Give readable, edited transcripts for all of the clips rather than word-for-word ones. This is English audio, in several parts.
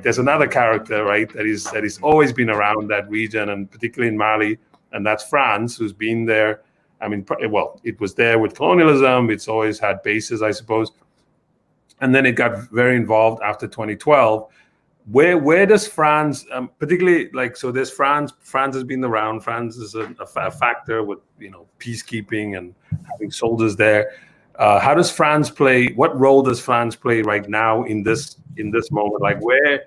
there's another character, right, that is always been around that region, and particularly in Mali, and that's France, who's been there. I mean, well, it was there with colonialism. It's always had bases, I suppose. And then it got very involved after 2012. Where does France, particularly, like, so there's France has been around. France is a factor with, peacekeeping and having soldiers there. How does France play? What role does France play right now in this moment? Like, where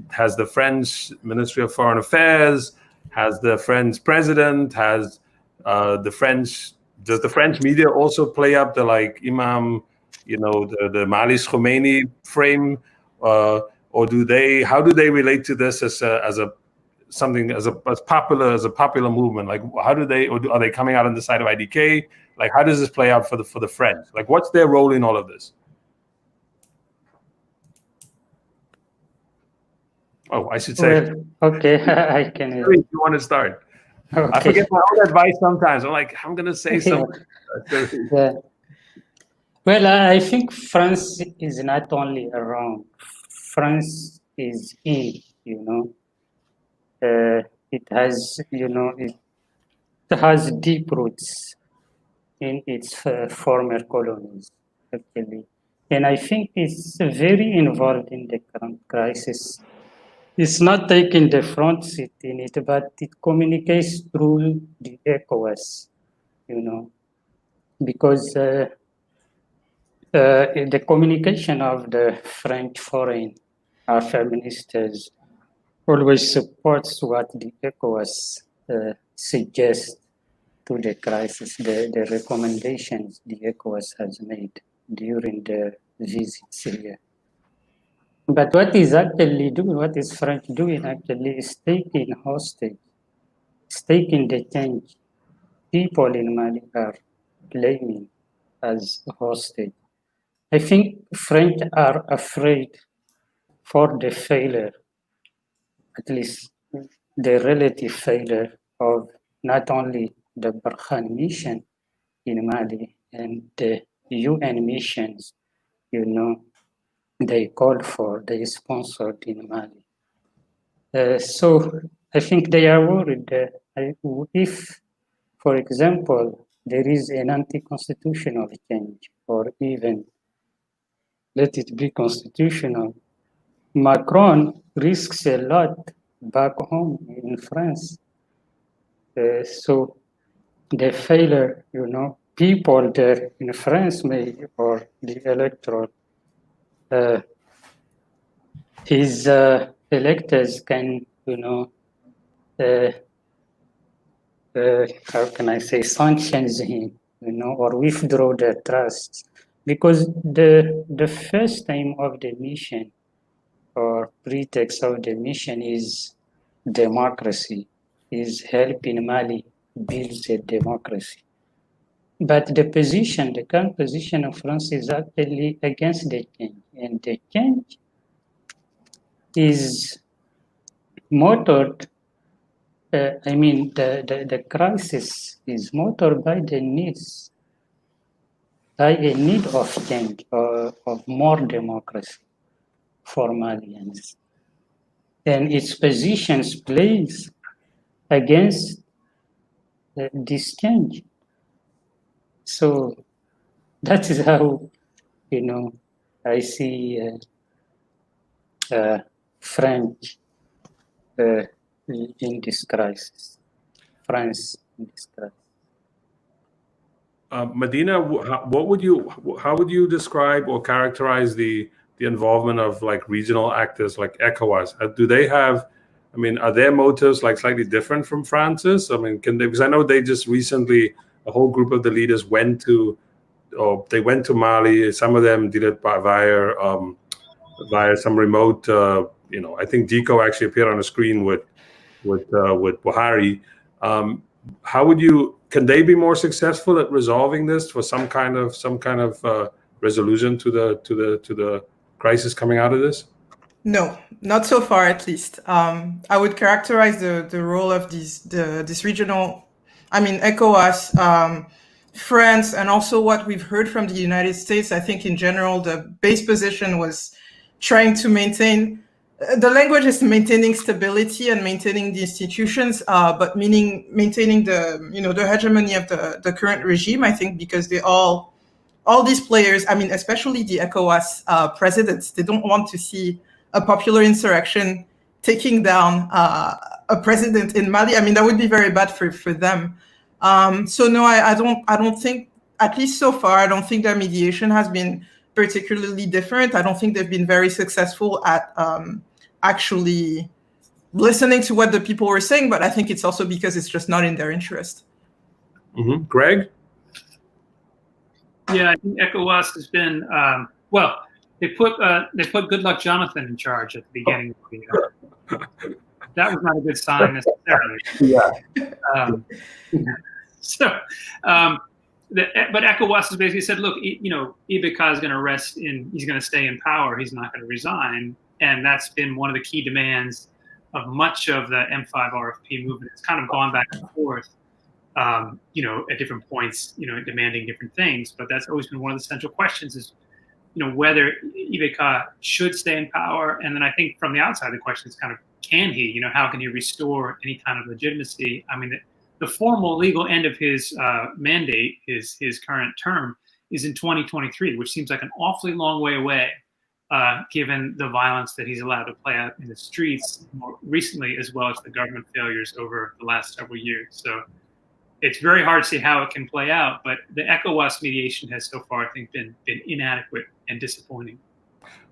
has the French Ministry of Foreign Affairs, has the French president, has does the French media also play up the, like, Imam, the Mali's Khomeini frame, or how do they relate to this as a popular movement? Like, how do they, or are they coming out on the side of IDK? Like, how does this play out for the French? Like, what's their role in all of this? Oh, I should say. Well, okay, I can. You want to start? Okay. I forget my own advice sometimes. I'm like, I'm going to say something. Yeah. Well, I think France is not only around. France is in, it has, it has deep roots in its former colonies, actually. And I think it's very involved in the current crisis. It's not taking the front seat in it, but it communicates through the ECOWAS, because the communication of the French foreign affairs ministers always supports what the ECOWAS suggests to the crisis, the recommendations the ECOWAS has made during the visits here. But what is French doing actually is taking hostage, taking the change people in Mali are claiming as hostage. I think French are afraid for the failure, at least the relative failure of not only the Barkhane mission in Mali and the UN missions, they called for, they sponsored in Mali. So I think they are worried that if, for example, there is an anti-constitutional change, or even let it be constitutional, Macron risks a lot back home in France. So the failure, people there in France may, or the electorate, his electors can, how can I say, sanctions him, or withdraw their trust. Because the first time of the mission, or pretext of the mission, is democracy, is helping Mali build a democracy. But the current position of France is actually against the change. And the change is motored, the crisis is motored by the needs, by a need of change, of more democracy for Malians. And its positions plays against this change. So that is how, I see French in this crisis, France in this crisis. Medina, how would you describe or characterize the involvement of, like, regional actors like ECOWAS? Do they have, are their motives like slightly different from France's? Because I know they just recently, a whole group of the leaders went to Mali. Some of them did it via some remote, I think Deco actually appeared on the screen with Buhari. Can they be more successful at resolving this for some kind of resolution to the crisis coming out of this? No, not so far, at least. I would characterize the role of this regional, ECOWAS, France, and also what we've heard from the United States. I think in general, the base position was trying to maintain the language is maintaining stability and maintaining the institutions, but meaning maintaining the hegemony of the current regime. I think because all these players, I mean, especially the ECOWAS presidents, they don't want to see a popular insurrection taking down a president in Mali. I mean, that would be very bad for them. So no, I don't think, at least so far, I don't think their mediation has been particularly different. I don't think they've been very successful at actually listening to what the people were saying, but I think it's also because it's just not in their interest. Mm-hmm. Greg? Yeah, I think ECOWAS has been, well, they put Good Luck Jonathan in charge at the beginning of the year. That was not a good sign necessarily. Yeah. But ECOWAS has basically said, look, Ibeka is going to rest he's going to stay in power. He's not going to resign. And that's been one of the key demands of much of the M5 RFP movement. It's kind of gone back and forth, at different points, demanding different things. But that's always been one of the central questions is, whether Ibeka should stay in power. And then I think from the outside, the question is kind of, can he? How can he restore any kind of legitimacy? I mean, the formal legal end of his mandate, his current term, is in 2023, which seems like an awfully long way away, given the violence that he's allowed to play out in the streets more recently, as well as the government failures over the last several years. So it's very hard to see how it can play out, but the ECOWAS mediation has so far, I think, been inadequate and disappointing.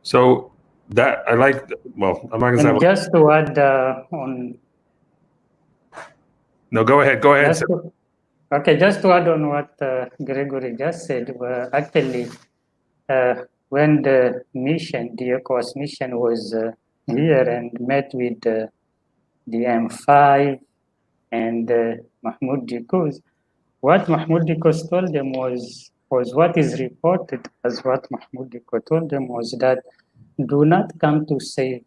So that I like. Well, I'm not going to say. Just to add on. No, go ahead. Go ahead. Just to add on what Gregory just said, actually, when the ECOWAS mission was here and met with the M5 and Mahmoud Dikouz, what Mahmoud Dikouz told them was what is reported as what Mahmoud Dikouz told them was that do not come to save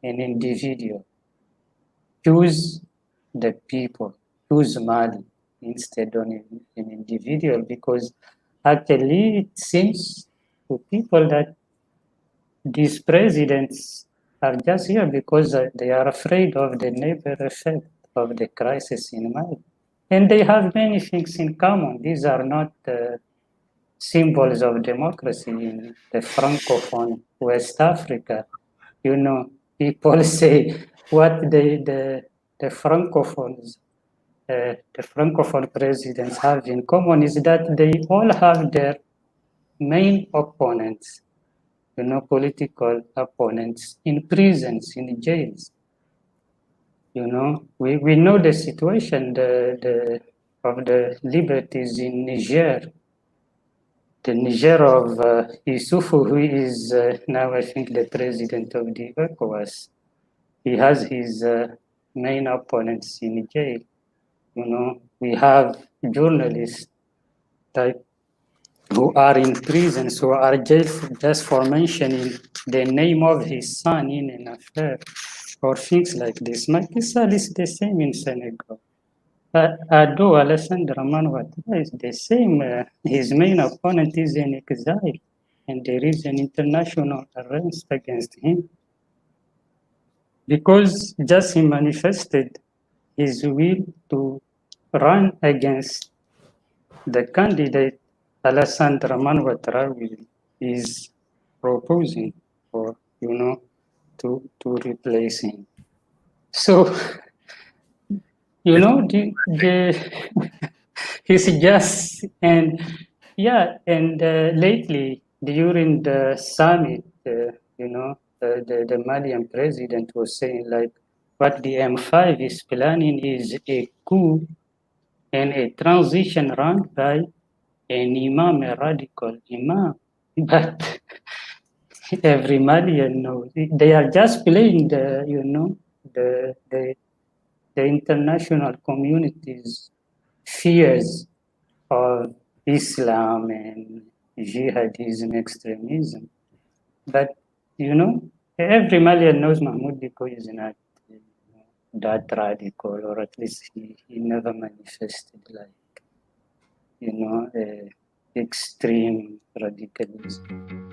an individual. Choose the people, choose Mali instead of an individual, because actually it seems to people that these presidents are just here because they are afraid of the neighbor effect of the crisis in Mali. And they have many things in common. These are not symbols of democracy in the Francophone West Africa. People say what the Francophones, the Francophone presidents have in common is that they all have their main opponents, political opponents in prisons, in jails. We know the situation of the liberties in Niger. The Niger of Issoufou, who is now, I think, the president of the ECOWAS. He has his main opponents in jail. We have journalists who are in prisons, who are jailed just for mentioning the name of his son in an affair, or things like this. Macky Sall is the same in Senegal. Ado Alassane Dramane Ouattara is the same. His main opponent is in exile, and there is an international arrest against him because just he manifested his will to run against the candidate Alassane Dramane Ouattara is proposing for, to replace him. So, he's just, and lately during the summit, the Malian president was saying like, what the M5 is planning is a coup and a transition run by an imam, a radical imam. But every Malian knows they are just playing the international community's fears of Islam and jihadism, extremism. But, every Malian knows Mahmoud Dikouz is not that radical, or at least he never manifested like, extreme radicalism.